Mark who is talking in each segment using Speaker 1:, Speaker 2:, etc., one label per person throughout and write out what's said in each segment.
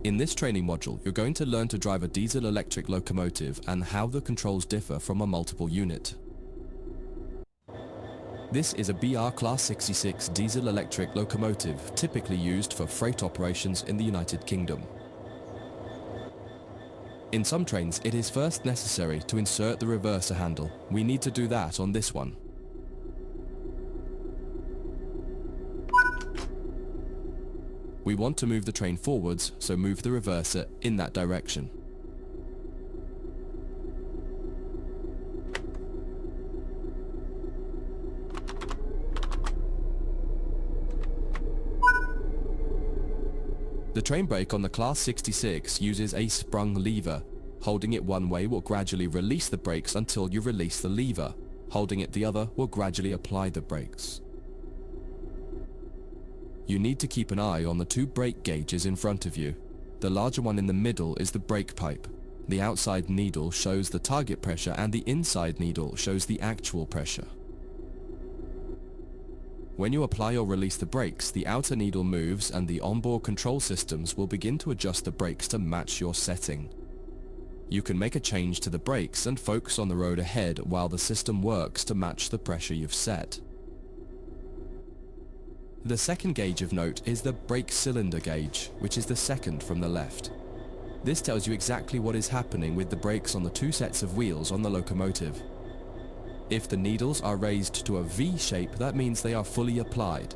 Speaker 1: In this training module, you're going to learn to drive a diesel-electric locomotive and how the controls differ from a multiple unit. This is a BR Class 66 diesel-electric locomotive typically used for freight operations in the United Kingdom. In some trains, it is first necessary to insert the reverser handle. We need to do that on this one. We want to move the train forwards, so move the reverser in that direction. The train brake on the Class 66 uses a sprung lever. Holding it one way will gradually release the brakes until you release the lever. Holding it the other will gradually apply the brakes. You need to keep an eye on the two brake gauges in front of you. The larger one in the middle is the brake pipe. The outside needle shows the target pressure and the inside needle shows the actual pressure. When you apply or release the brakes, the outer needle moves and the onboard control systems will begin to adjust the brakes to match your setting. You can make a change to the brakes and focus on the road ahead while the system works to match the pressure you've set. The second gauge of note is the brake cylinder gauge, which is the second from the left. This tells you exactly what is happening with the brakes on the two sets of wheels on the locomotive. If the needles are raised to a V shape, that means they are fully applied.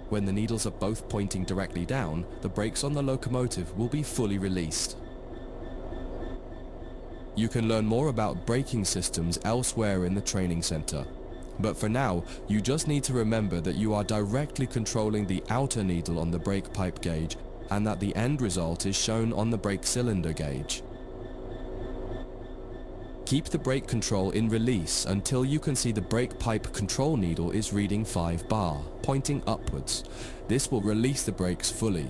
Speaker 1: When the needles are both pointing directly down, the brakes on the locomotive will be fully released. You can learn more about braking systems elsewhere in the training center. But for now, you just need to remember that you are directly controlling the outer needle on the brake pipe gauge and that the end result is shown on the brake cylinder gauge. Keep the brake control in release until you can see the brake pipe control needle is reading 5 bar, pointing upwards. This will release the brakes fully.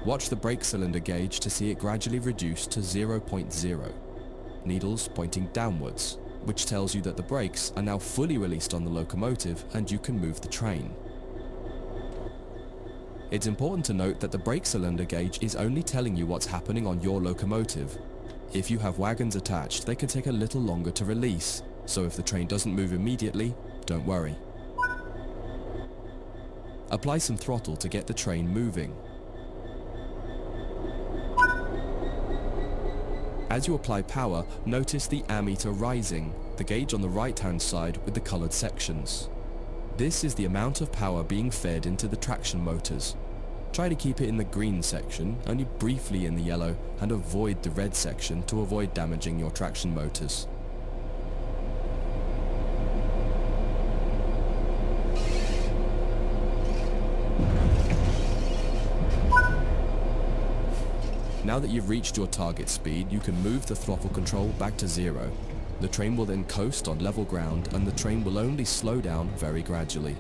Speaker 1: Watch the brake cylinder gauge to see it gradually reduce to 0.0. Needles pointing downwards, which tells you that the brakes are now fully released on the locomotive and you can move the train. It's important to note that the brake cylinder gauge is only telling you what's happening on your locomotive. If you have wagons attached, they can take a little longer to release, so if the train doesn't move immediately, don't worry. Apply some throttle to get the train moving. As you apply power, notice the ammeter rising, the gauge on the right-hand side with the colored sections. This is the amount of power being fed into the traction motors. Try to keep it in the green section, only briefly in the yellow, and avoid the red section to avoid damaging your traction motors. Now that you've reached your target speed, you can move the throttle control back to 0. The train will then coast on level ground and the train will only slow down very gradually.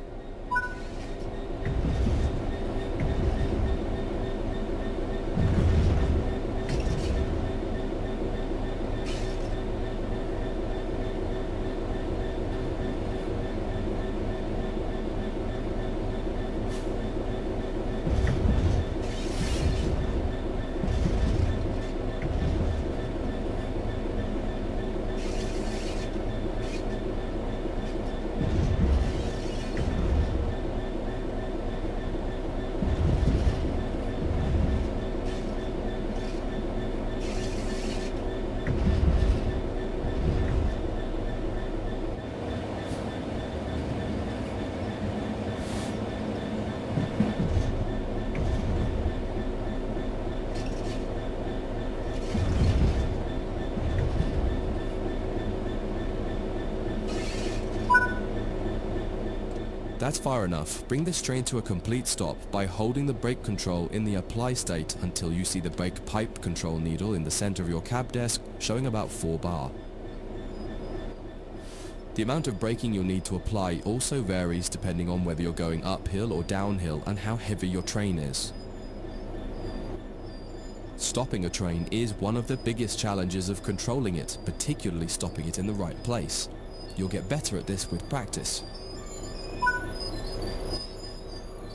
Speaker 1: That's far enough. Bring this train to a complete stop by holding the brake control in the apply state until you see the brake pipe control needle in the center of your cab desk showing about 4 bar. The amount of braking you'll need to apply also varies depending on whether you're going uphill or downhill and how heavy your train is. Stopping a train is one of the biggest challenges of controlling it, particularly stopping it in the right place. You'll get better at this with practice.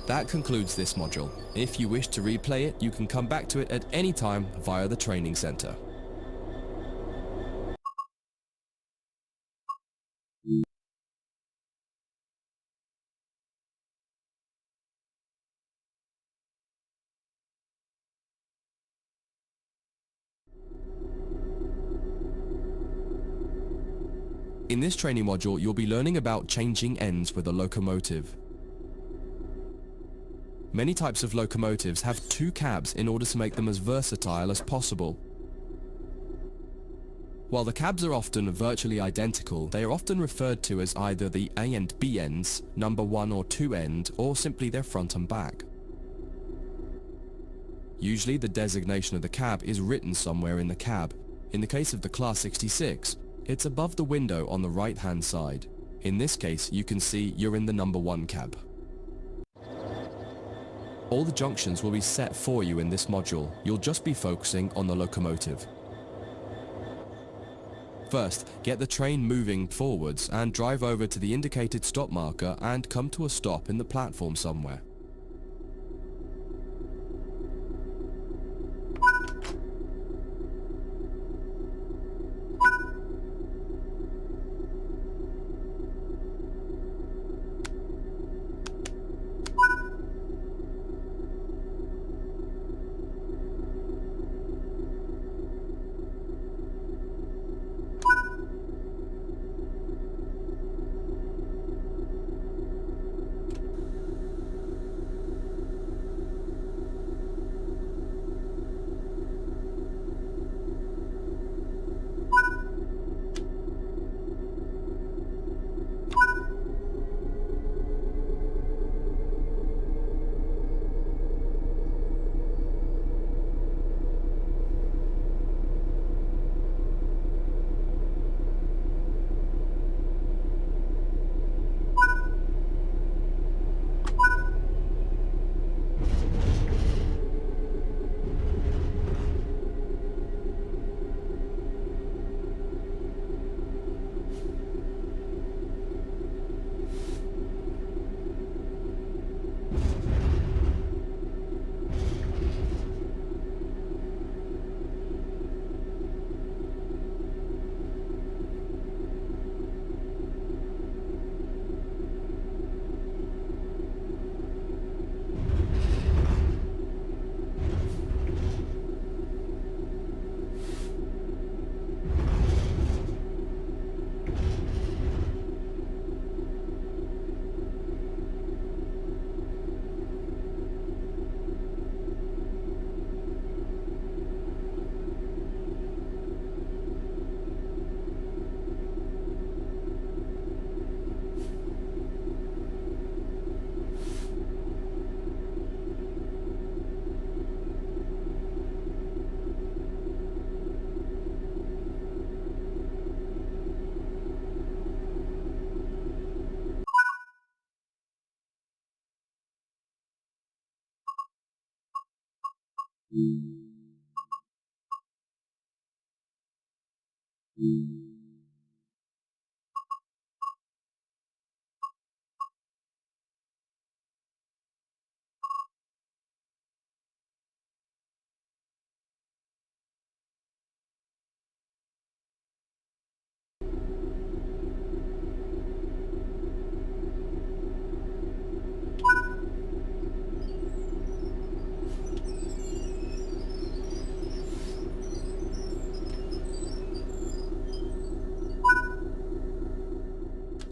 Speaker 1: That concludes this module. If you wish to replay it, you can come back to it at any time via the training center. In this training module, you'll be learning about changing ends with a locomotive. Many types of locomotives have two cabs in order to make them as versatile as possible. While the cabs are often virtually identical, they are often referred to as either the A and B ends, number 1 or 2 end, or simply their front and back. Usually the designation of the cab is written somewhere in the cab. In the case of the Class 66, it's above the window on the right hand side. In this case, you can see you're in the number 1 cab. All the junctions will be set for you in this module. You'll just be focusing on the locomotive. First, get the train moving forwards and drive over to the indicated stop marker and come to a stop in the platform somewhere.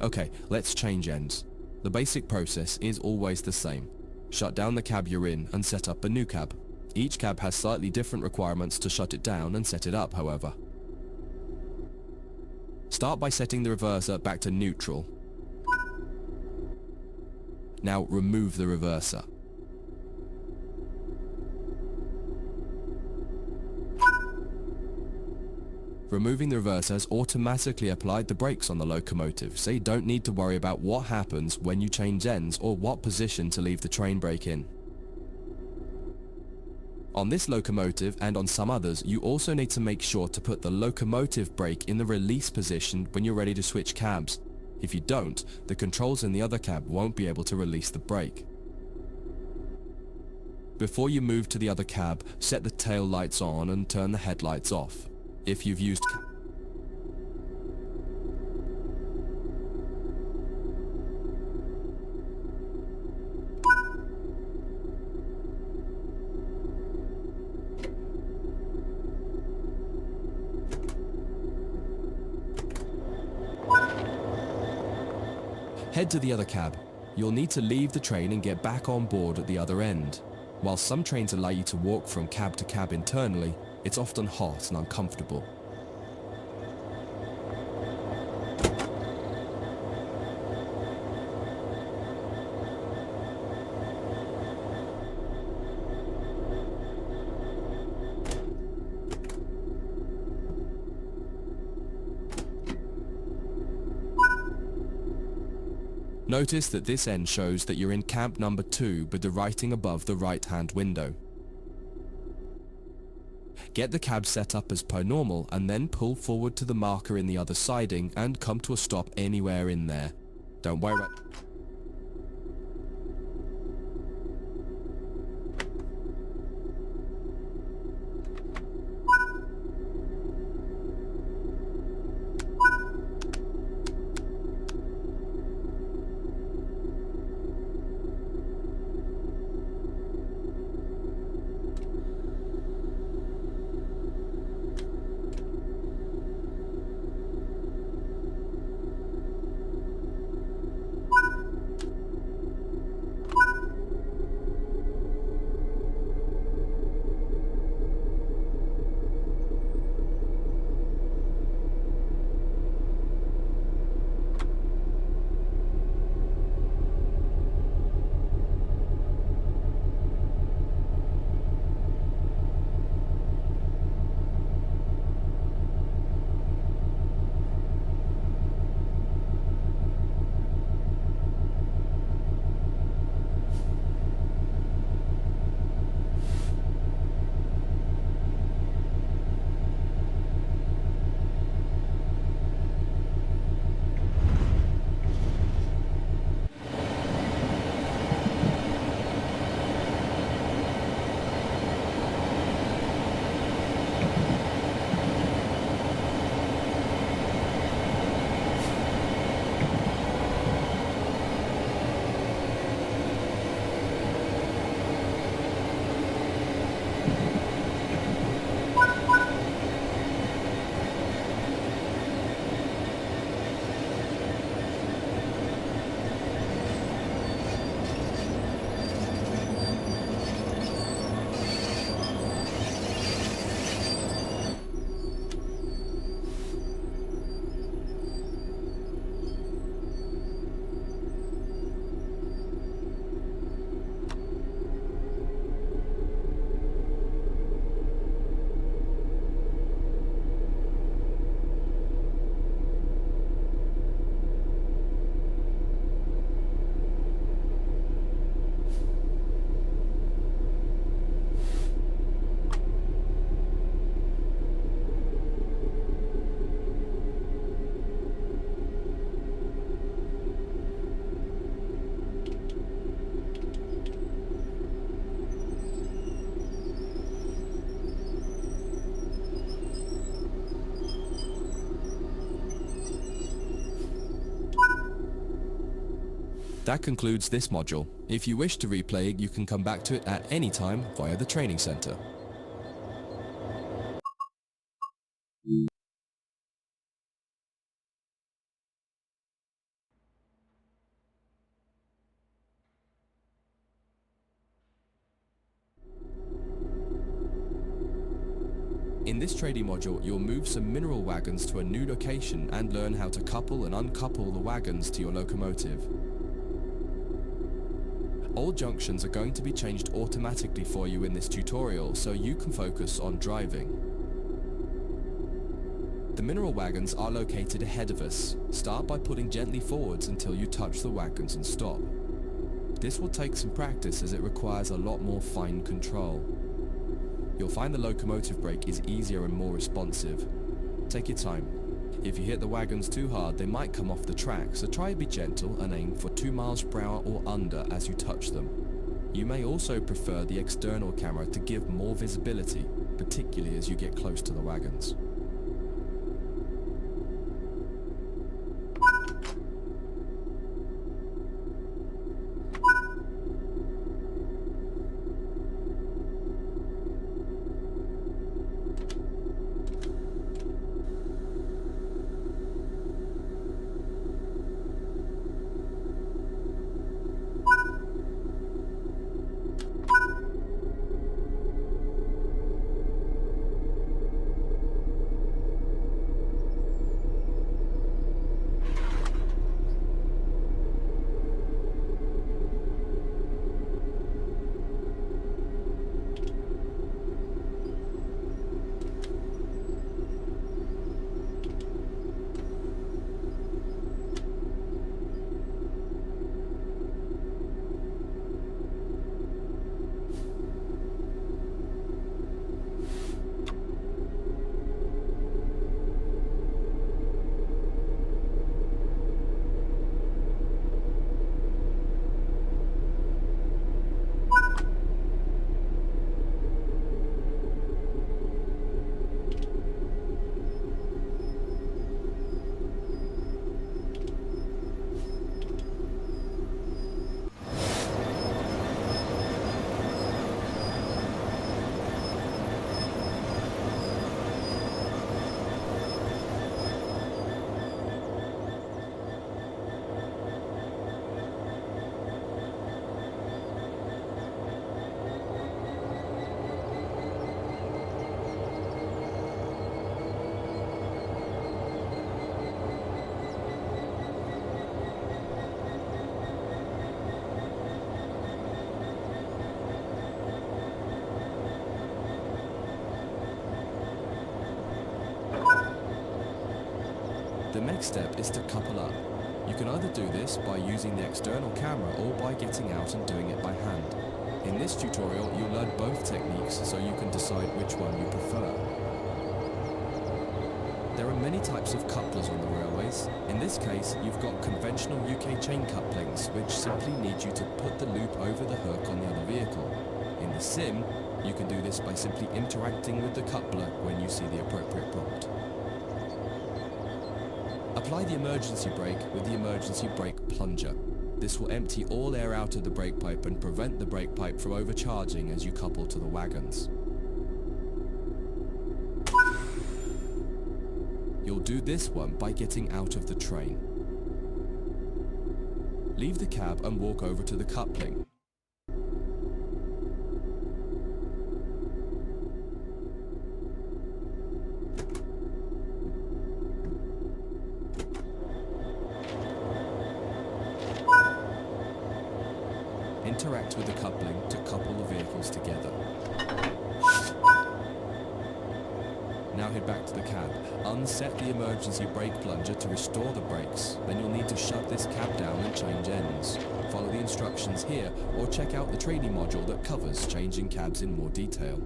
Speaker 1: Okay, let's change ends. The basic process is always the same. Shut down the cab you're in and set up a new cab. Each cab has slightly different requirements to shut it down and set it up, however. Start by setting the reverser back to neutral. Now remove the reverser. Removing the reverser has automatically applied the brakes on the locomotive, so you don't need to worry about what happens when you change ends or what position to leave the train brake in. On this locomotive and on some others, you also need to make sure to put the locomotive brake in the release position when you're ready to switch cabs. If you don't, the controls in the other cab won't be able to release the brake. Before you move to the other cab, set the tail lights on and turn the headlights off. If you've used Head to the other cab. You'll need to leave the train and get back on board at the other end. While some trains allow you to walk from cab to cab internally, it's often hot and uncomfortable. Notice that this end shows that you're in cab number 2 with the writing above the right-hand window. Get the cab set up as per normal and then pull forward to the marker in the other siding and come to a stop anywhere in there. Don't worry about That concludes this module. If you wish to replay it, you can come back to it at any time via the training center. In this trading module, you'll move some mineral wagons to a new location and learn how to couple and uncouple the wagons to your locomotive. All junctions are going to be changed automatically for you in this tutorial, so you can focus on driving. The mineral wagons are located ahead of us. Start by pulling gently forwards until you touch the wagons and stop. This will take some practice as it requires a lot more fine control. You'll find the locomotive brake is easier and more responsive. Take your time. If you hit the wagons too hard, they might come off the track, so try to be gentle and aim for 2 miles per hour or under as you touch them. You may also prefer the external camera to give more visibility, particularly as you get close to the wagons. The next step is to couple up. You can either do this by using the external camera or by getting out and doing it by hand. In this tutorial, you'll learn both techniques so you can decide which one you prefer. There are many types of couplers on the railways. In this case, you've got conventional UK chain couplings, which simply need you to put the loop over the hook on the other vehicle. In the sim, you can do this by simply interacting with the coupler when you see the appropriate prompt. Apply the emergency brake with the emergency brake plunger. This will empty all air out of the brake pipe and prevent the brake pipe from overcharging as you couple to the wagons. You'll do this one by getting out of the train. Leave the cab and walk over to the coupling. Interact with the coupling to couple the vehicles together. Now head back to the cab. Unset the emergency brake plunger to restore the brakes. Then you'll need to shut this cab down and change ends. Follow the instructions here or check out the training module that covers changing cabs in more detail.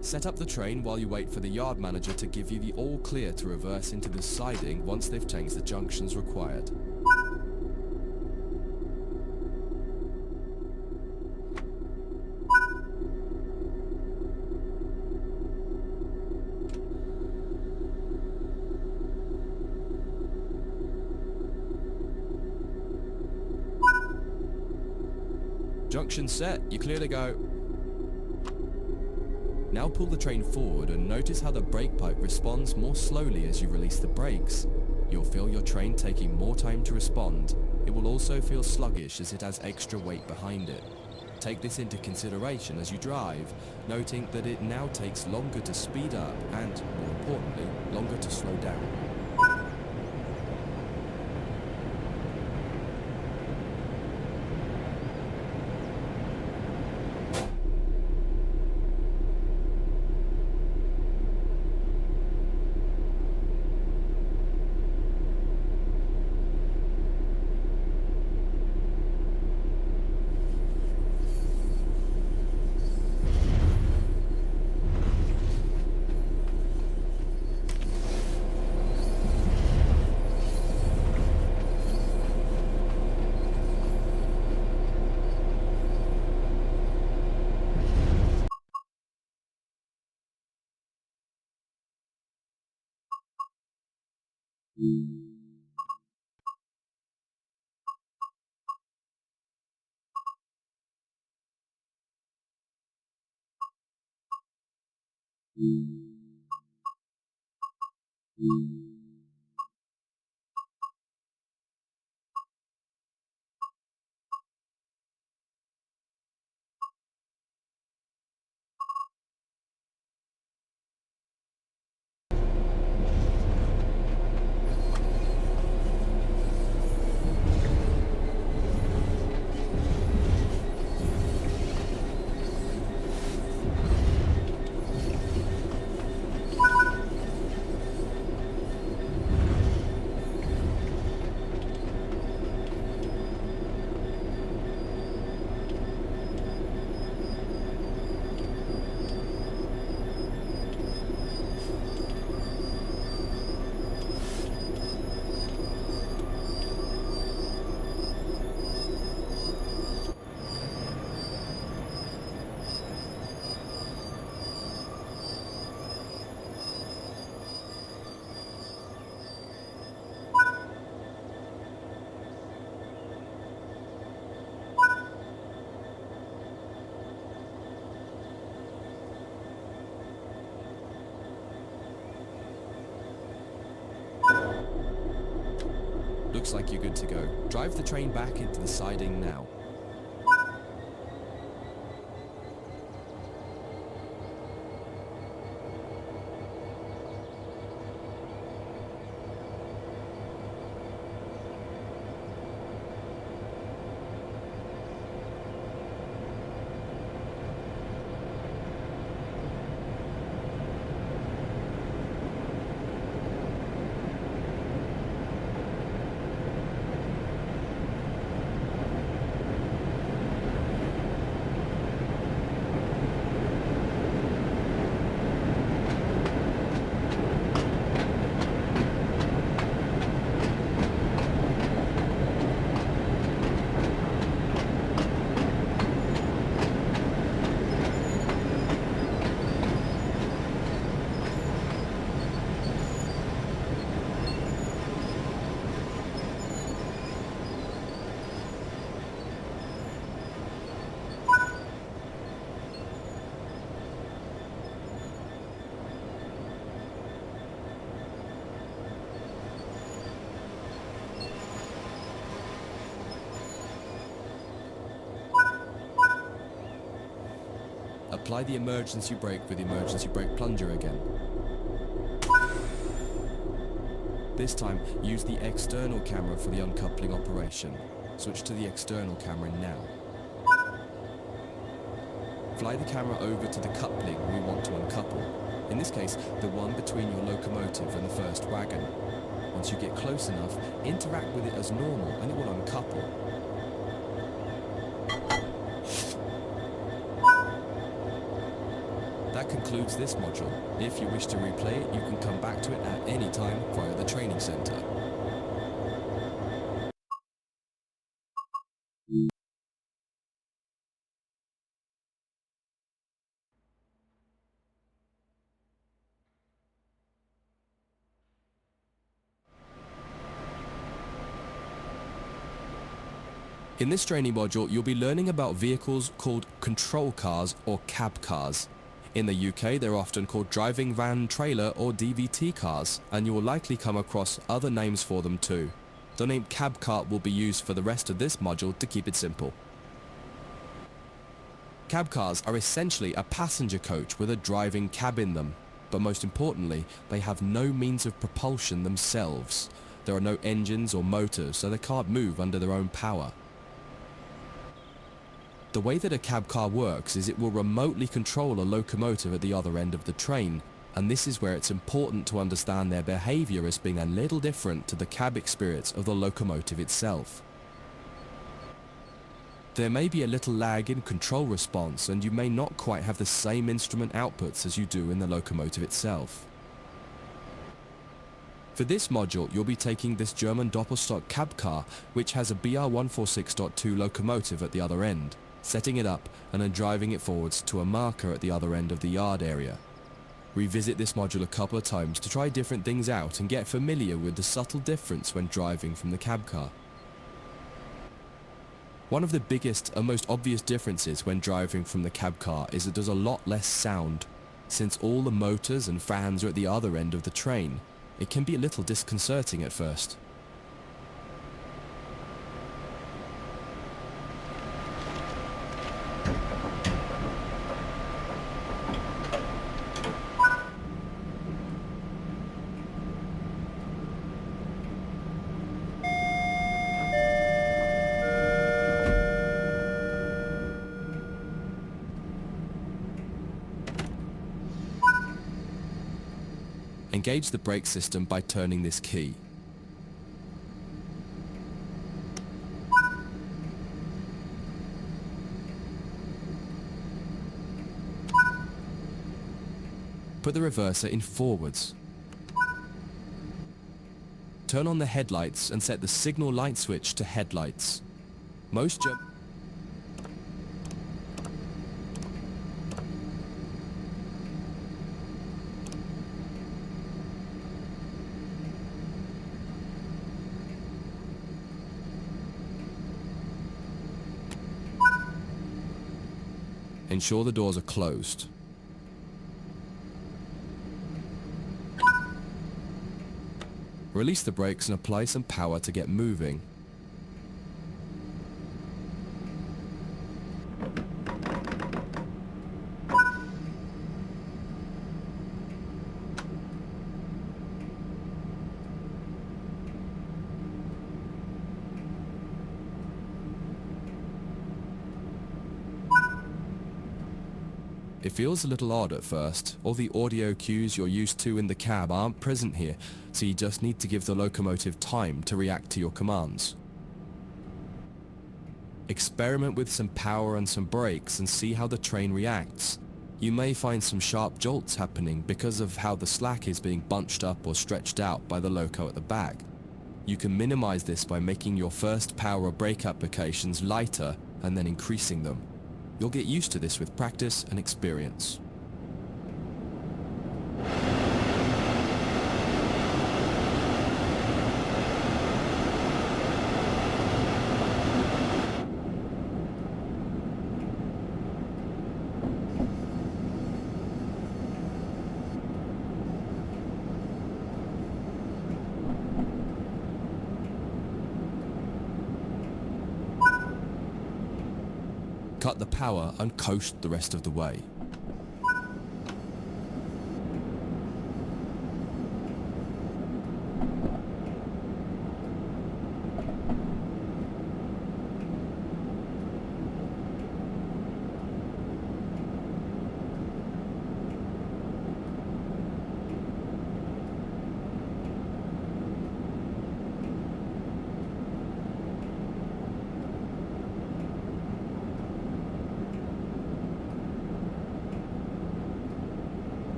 Speaker 1: Set up the train while you wait for the yard manager to give you the all clear to reverse into the siding once they've changed the junctions required. Junction set, you're clear to go. Now pull the train forward and notice how the brake pipe responds more slowly as you release the brakes. You'll feel your train taking more time to respond. It will also feel sluggish as it has extra weight behind it. Take this into consideration as you drive, noting that it now takes longer to speed up and, more importantly, longer to slow down. Looks like you're good to go. Drive the train back into the siding now. Apply the emergency brake with the emergency brake plunger again. This time, use the external camera for the uncoupling operation. Switch to the external camera now. Fly the camera over to the coupling we want to uncouple. In this case, the one between your locomotive and the first wagon. Once you get close enough, interact with it as normal and it will uncouple. That concludes this module. If you wish to replay it, you can come back to it at any time via the training center. In this training module, you'll be learning about vehicles called control cars or cab cars. In the UK, they're often called driving van trailer or DVT cars, and you will likely come across other names for them too. The name cab car will be used for the rest of this module to keep it simple. Cab cars are essentially a passenger coach with a driving cab in them, but most importantly, they have no means of propulsion themselves. There are no engines or motors, so they can't move under their own power. The way that a cab car works is it will remotely control a locomotive at the other end of the train, and this is where it's important to understand their behavior as being a little different to the cab experience of the locomotive itself. There may be a little lag in control response, and you may not quite have the same instrument outputs as you do in the locomotive itself. For this module, you'll be taking this German Doppelstock cab car, which has a BR146.2 locomotive at the other end, setting it up and then driving it forwards to a marker at the other end of the yard area. Revisit this module a couple of times to try different things out and get familiar with the subtle difference when driving from the cab car. One of the biggest and most obvious differences when driving from the cab car is that there's a lot less sound. Since all the motors and fans are at the other end of the train, it can be a little disconcerting at first. Engage the brake system by turning this key. Put the reverser in forwards. Turn on the headlights and set the signal light switch to headlights. Ensure the doors are closed. Release the brakes and apply some power to get moving. It feels a little odd at first. All the audio cues you're used to in the cab aren't present here, so you just need to give the locomotive time to react to your commands. Experiment with some power and some brakes and see how the train reacts. You may find some sharp jolts happening because of how the slack is being bunched up or stretched out by the loco at the back. You can minimize this by making your first power or brake applications lighter and then increasing them. You'll get used to this with practice and experience. Cut the power and coast the rest of the way.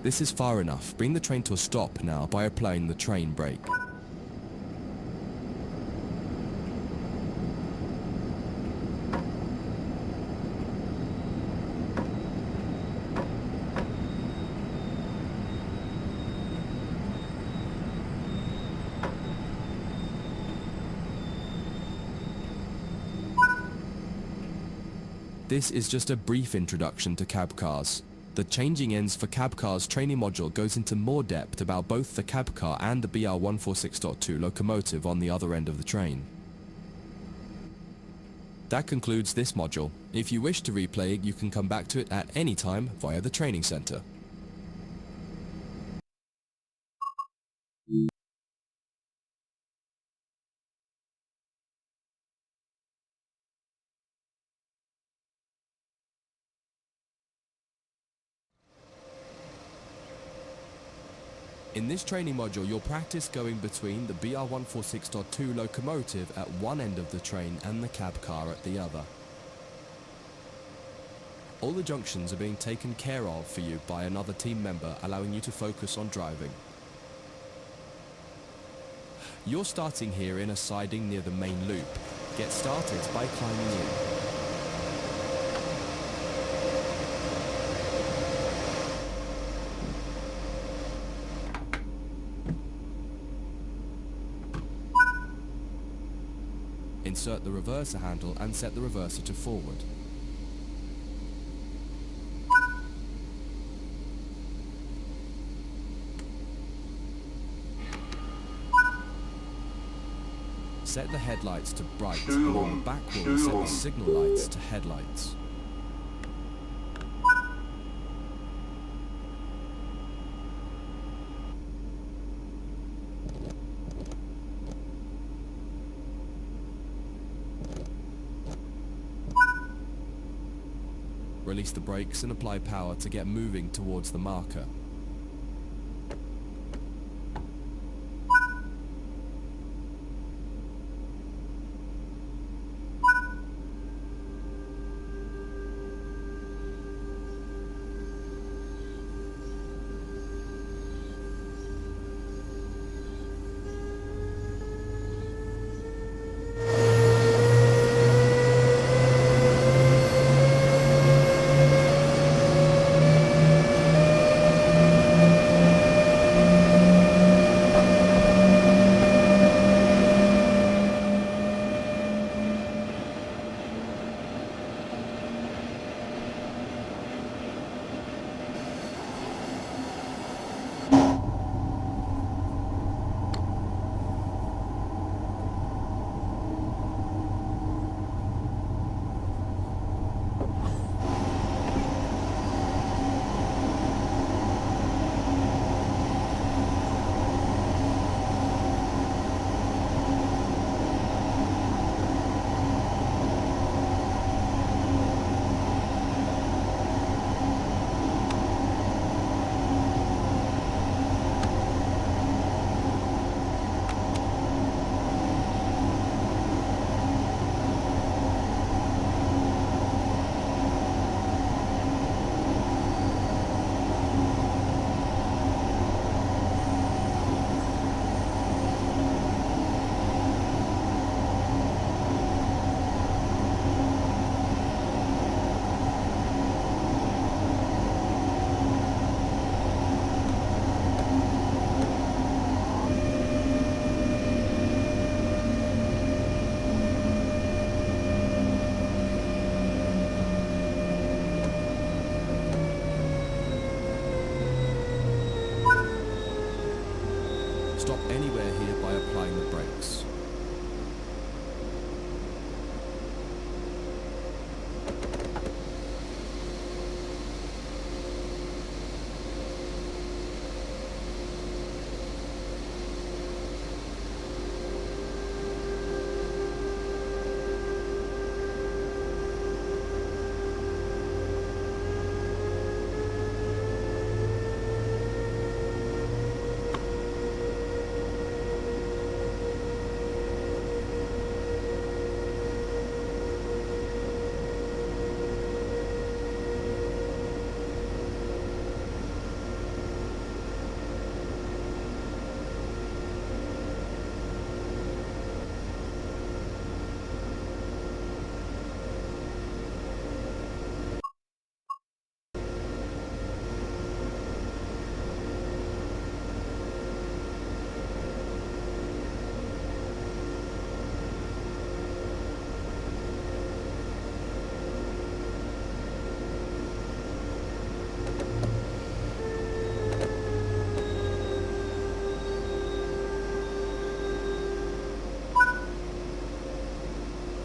Speaker 1: This is far enough. Bring the train to a stop now by applying the train brake. This is just a brief introduction to cab cars. The changing ends for cab cars training module goes into more depth about both the cab car and the BR146.2 locomotive on the other end of the train. That concludes this module. If you wish to replay it, you can come back to it at any time via the training center. In this training module, you'll practice going between the BR146.2 locomotive at one end of the train and the cab car at the other. All the junctions are being taken care of for you by another team member, allowing you to focus on driving. You're starting here in a siding near the main loop. Get started by climbing in. Insert the reverser handle and set the reverser to forward. Set the headlights to bright, and on the back wheel set the signal lights to headlights. Release the brakes and apply power to get moving towards the marker.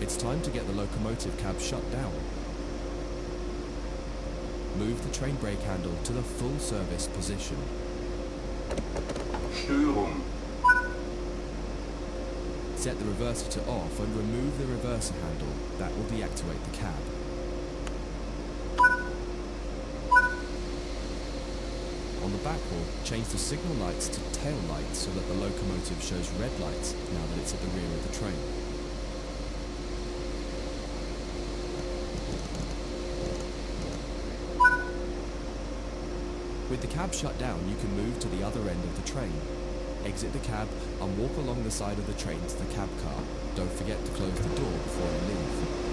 Speaker 1: It's time to get the locomotive cab shut down. Move the train brake handle to the full service position.
Speaker 2: Störung.
Speaker 1: Set the reverser to off and remove the reverser handle. That will deactivate the cab. On the back wall, change the signal lights to tail lights so that the locomotive shows red lights now that it's at the rear of the train. With the cab shut down, you can move to the other end of the train. Exit the cab and walk along the side of the train to the cab car. Don't forget to close the door before you leave.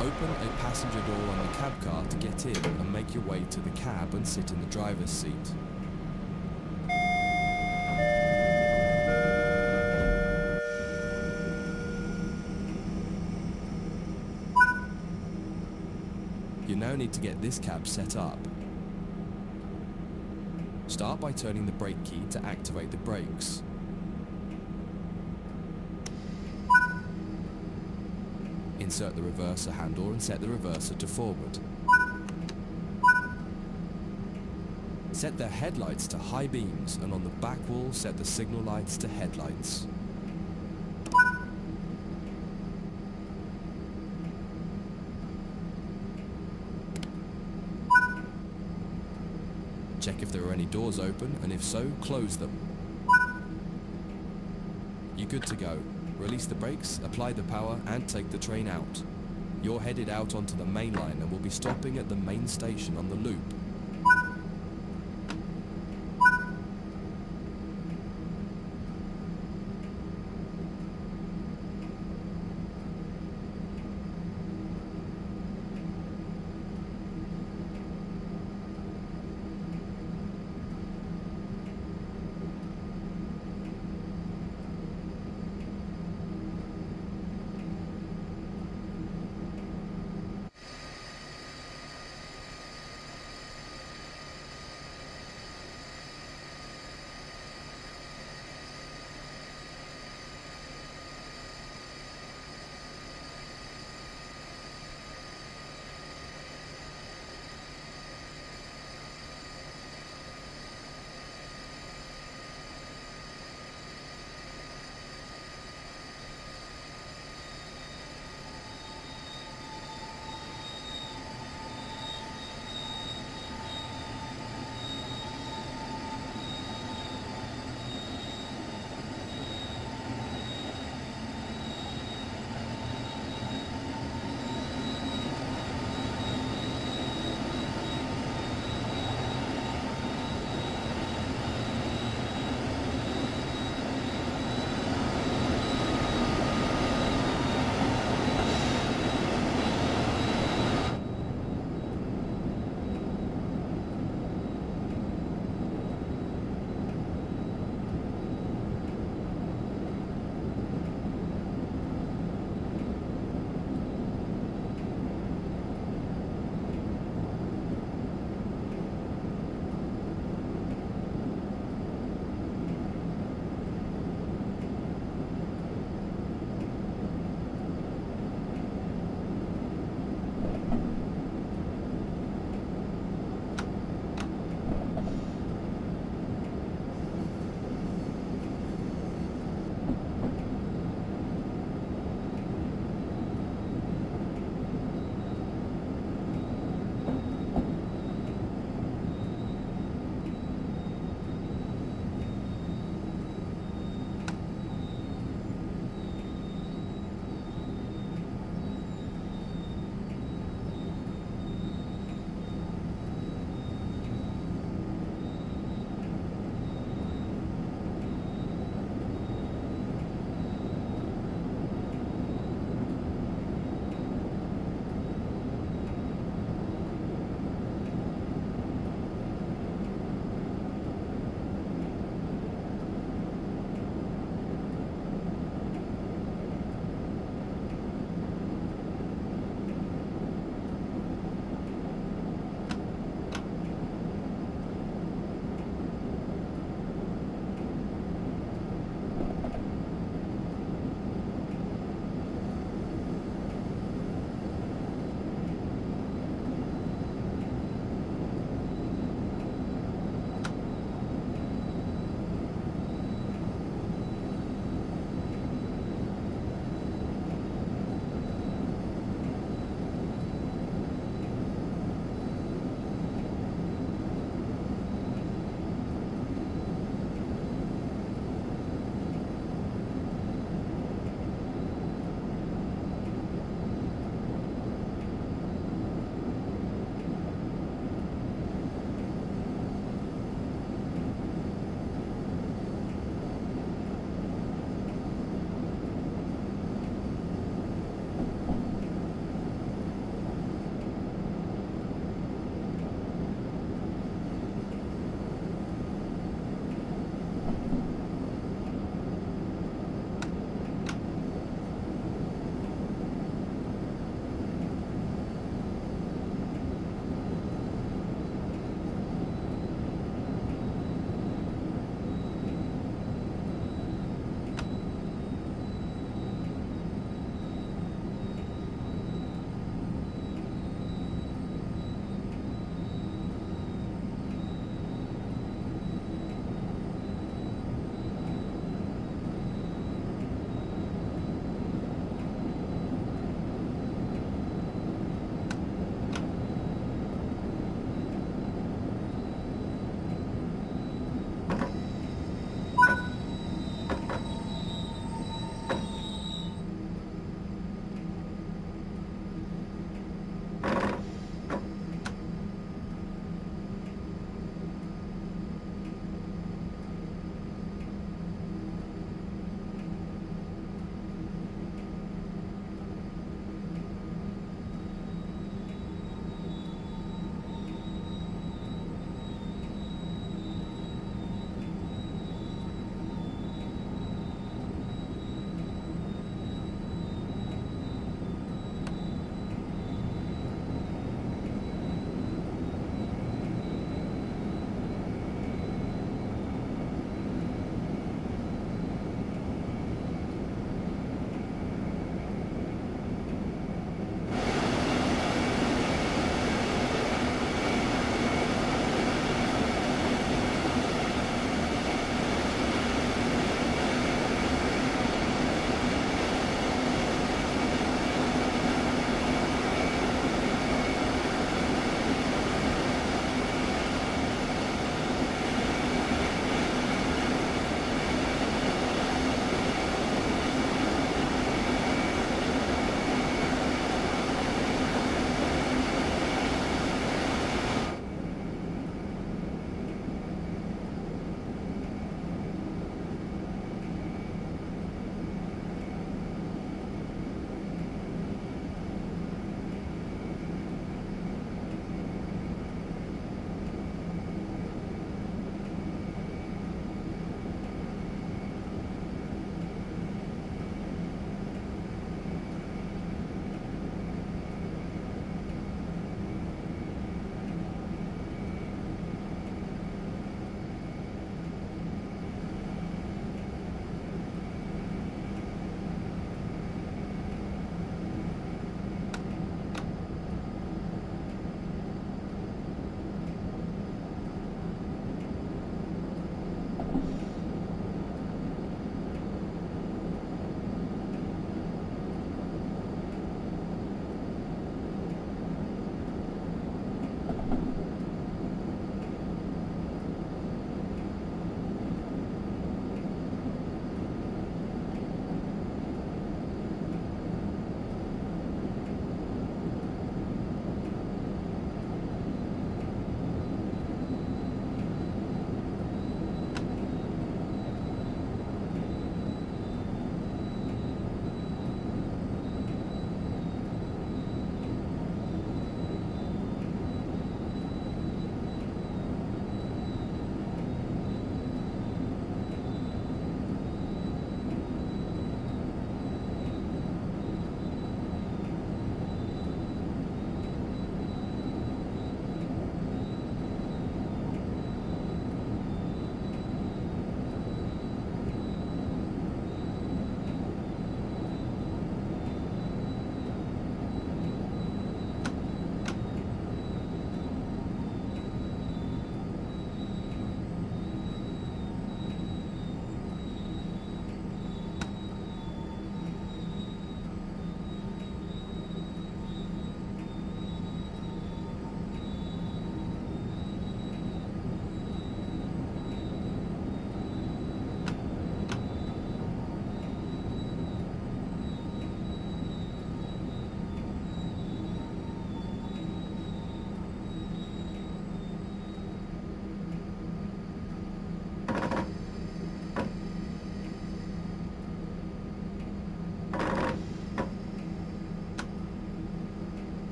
Speaker 1: Open a passenger door on the cab car to get in and make your way to the cab and sit in the driver's seat. You now need to get this cab set up. Start by turning the brake key to activate the brakes. Insert the reverser handle and set the reverser to forward. Set the headlights to high beams and on the back wall set the signal lights to headlights. Check if there are any doors open and if so, close them. You're good to go. Release the brakes, apply the power and take the train out. You're headed out onto the main line and will be stopping at the main station on the loop.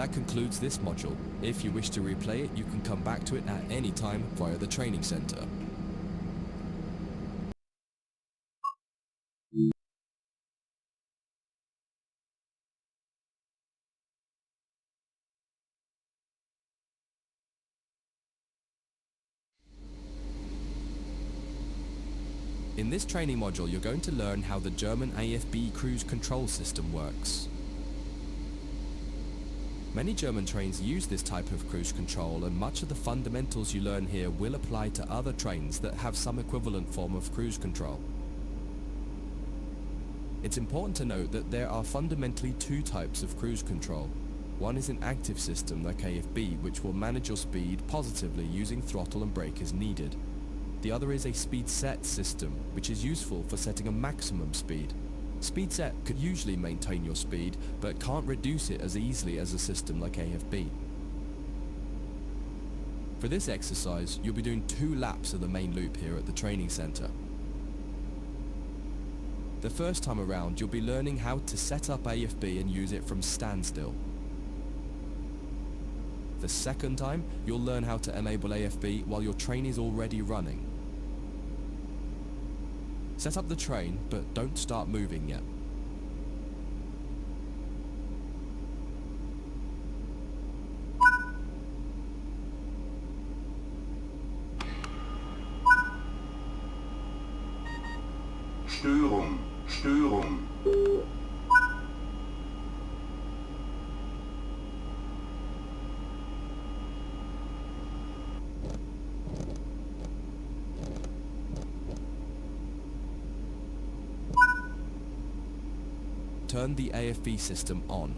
Speaker 1: That concludes this module. If you wish to replay it, you can come back to it at any time via the training center. In this training module, you're going to learn how the German AFB cruise control system works. Many German trains use this type of cruise control, and much of the fundamentals you learn here will apply to other trains that have some equivalent form of cruise control. It's important to note that there are fundamentally two types of cruise control. One is an active system like AFB, which will manage your speed positively using throttle and brake as needed. The other is a speed set system, which is useful for setting a maximum speed. Speed set could usually maintain your speed, but can't reduce it as easily as a system like AFB. For this exercise, you'll be doing 2 laps of the main loop here at the training center. The first time around, you'll be learning how to set up AFB and use it from standstill. The second time, you'll learn how to enable AFB while your train is already running. Set up the train, but don't start moving yet.
Speaker 2: Störung.
Speaker 1: Turn the AFB system on.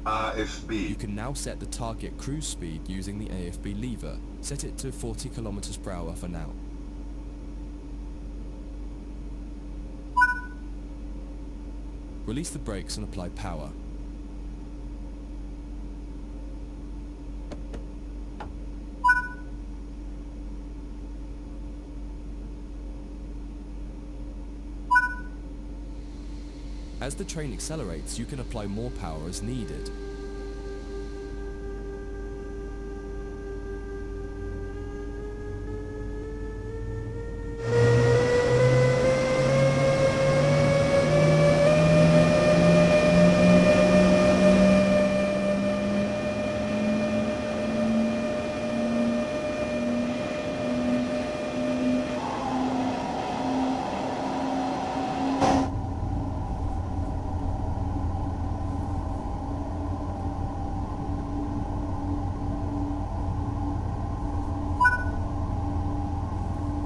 Speaker 1: AFB. You can now set the target cruise speed using the AFB lever. Set it to 40 km per hour for now. Release the brakes and apply power. As the train accelerates, you can apply more power as needed.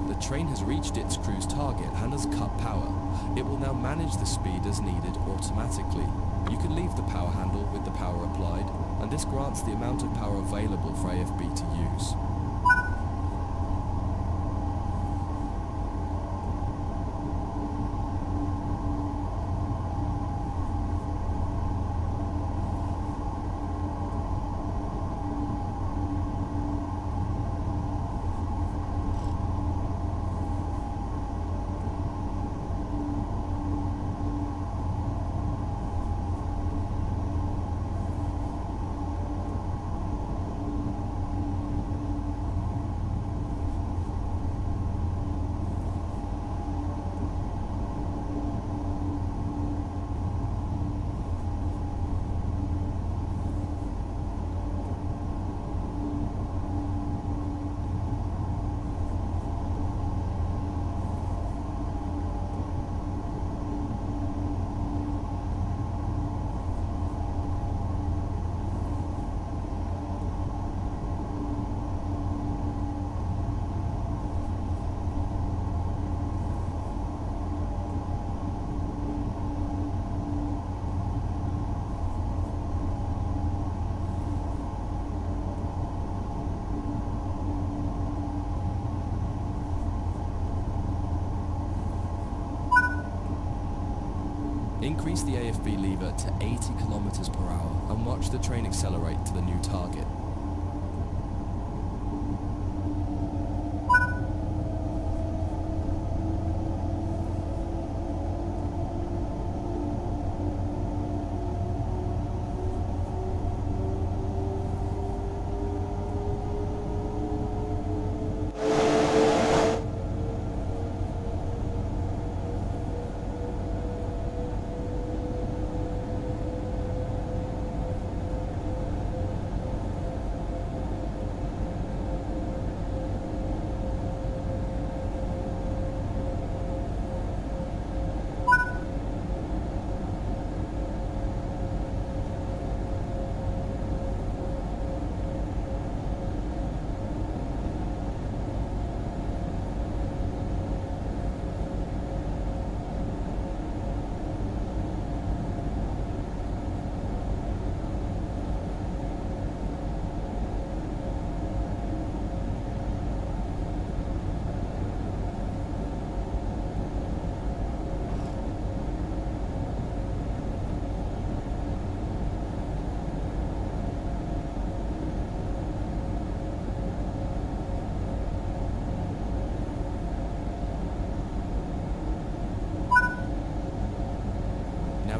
Speaker 1: The train has reached its cruise target and has cut power. It will now manage the speed as needed automatically. You can leave the power handle with the power applied, and this grants the amount of power available for AFB to use. Increase the AFB lever to 80 kilometers per hour and watch the train accelerate to the new target.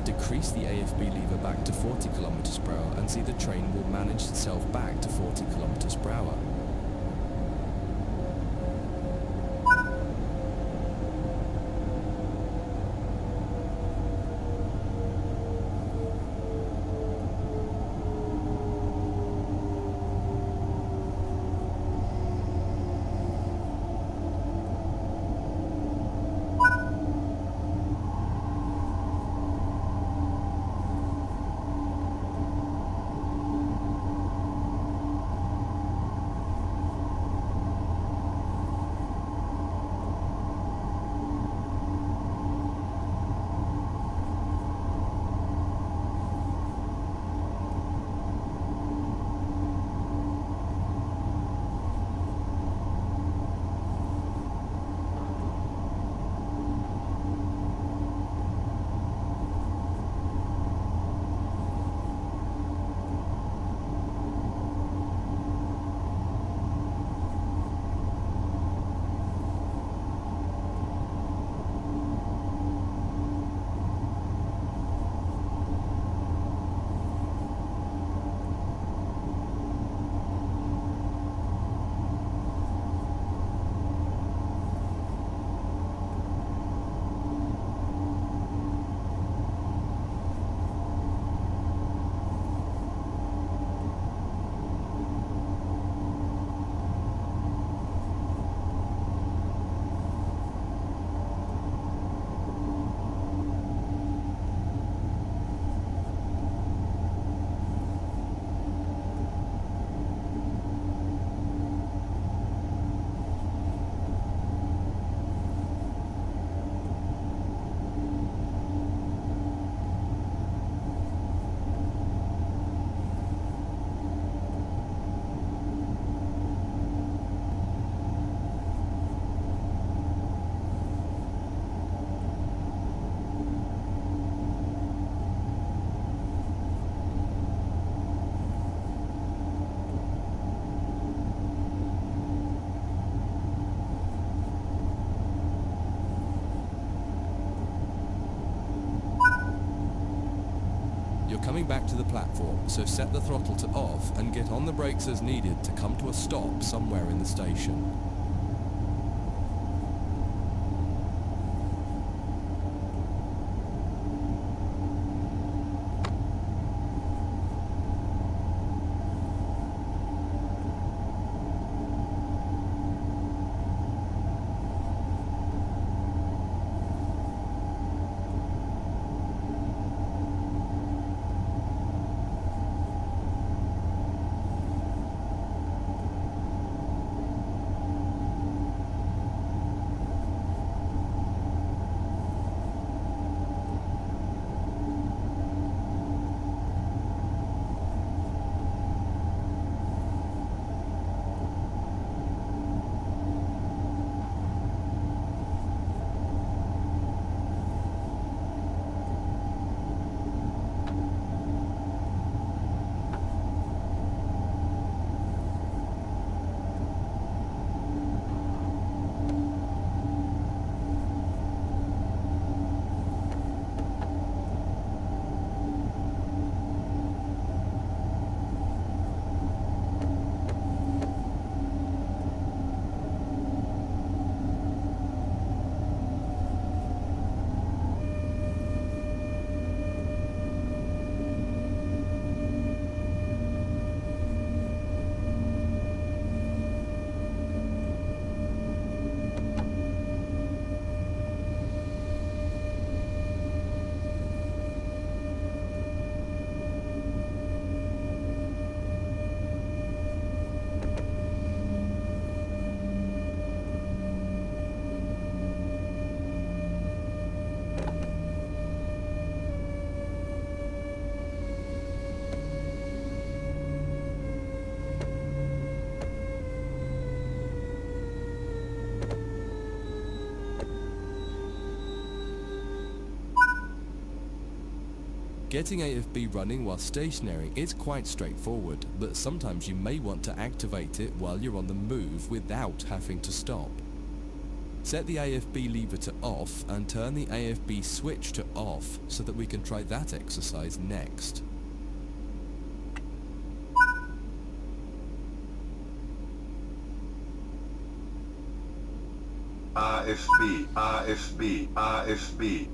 Speaker 1: Decrease the AFB lever back to 40 kilometers per hour and see the train will manage itself back to 40 kilometers per hour. Coming back to the platform, so set the throttle to off and get on the brakes as needed to come to a stop somewhere in the station. Getting AFB running while stationary is quite straightforward, but sometimes you may want to activate it while you're on the move without having to stop. Set the AFB lever to off and turn the AFB switch to off so that we can try that exercise next.
Speaker 2: AFB, AFB, AFB.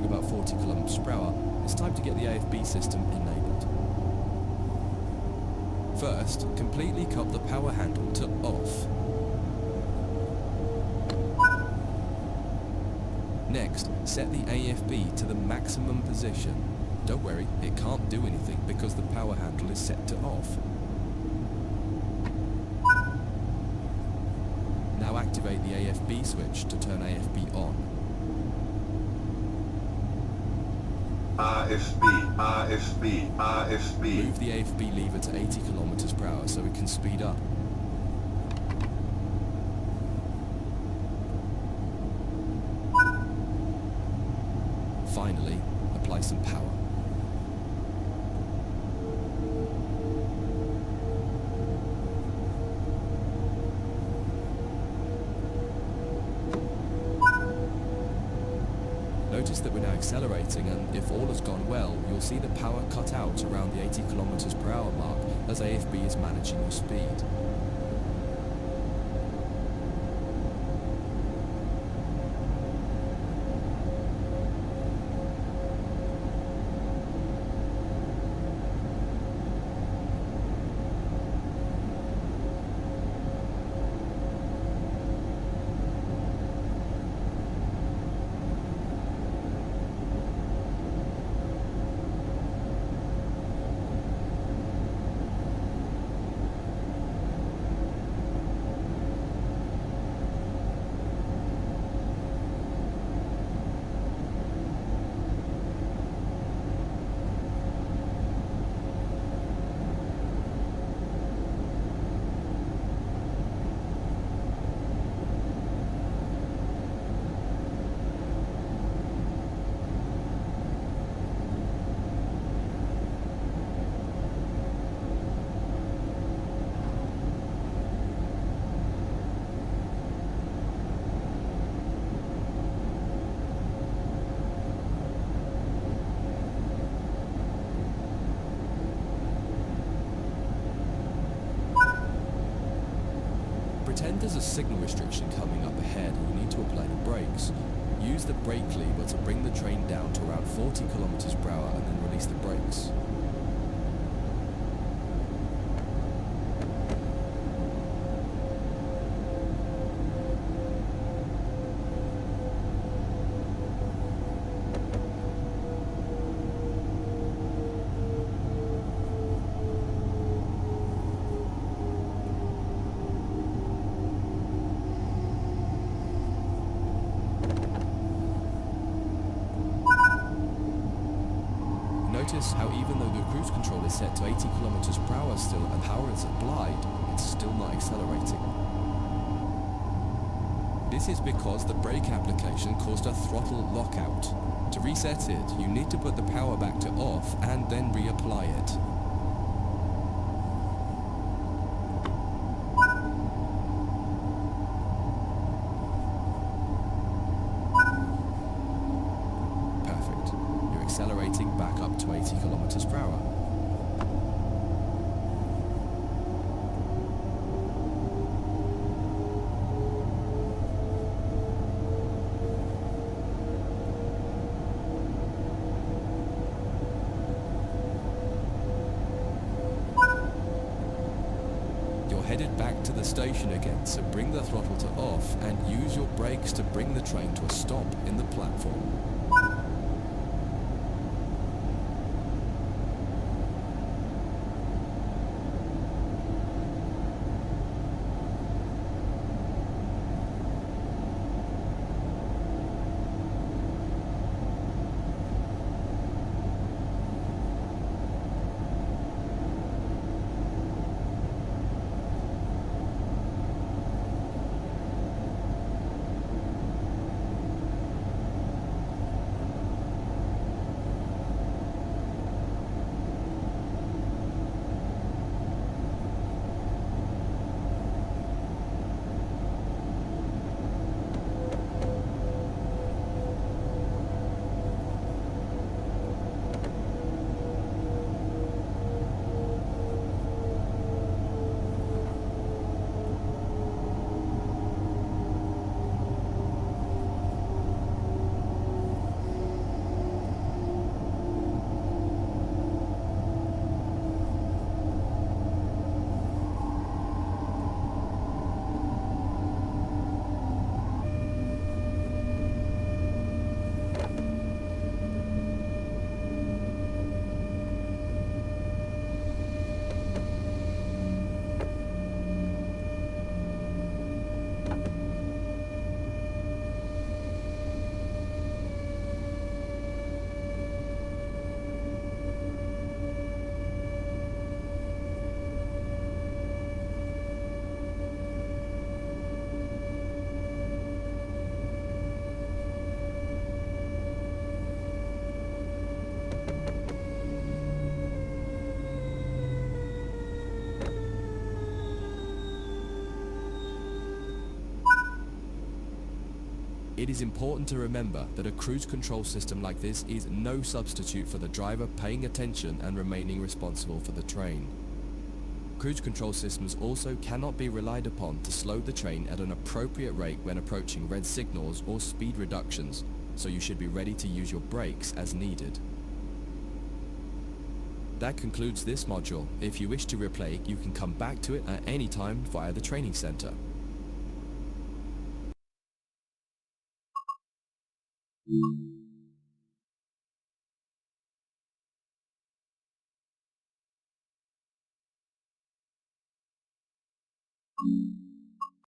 Speaker 1: About 40 kilometers per hour, it's time to get the AFB system enabled. First, completely cut the power handle to off. Next, set the AFB to the maximum position. Don't worry, it can't do anything because the power handle is set to off. Now activate the AFB switch to turn AFB on.
Speaker 2: AFB, AFB, AFB.
Speaker 1: Move the AFB lever to 80 kilometers per hour so it can speed up. Finally, apply some power. Notice that we're now accelerating, and if all has gone well, you'll see the power cut out around the 80 kilometers per hour mark as AFB is managing your speed. Pretend there's a signal restriction coming up ahead and you need to apply the brakes. Use the brake lever to bring the train down to around 40 kilometers per hour and then release the brakes. Notice how even though the cruise control is set to 80 kilometers per hour still and power is applied, it's still not accelerating. This is because the brake application caused a throttle lockout. To reset it, you need to put the power back to off and then reapply it. Accelerating back up to 80 kilometers per hour. You're headed back to the station again, so bring the throttle to off and use your brakes to bring the train to a stop in the platform. It is important to remember that a cruise control system like this is no substitute for the driver paying attention and remaining responsible for the train. Cruise control systems also cannot be relied upon to slow the train at an appropriate rate when approaching red signals or speed reductions, so you should be ready to use your brakes as needed. That concludes this module. If you wish to replay, you can come back to it at any time via the training center.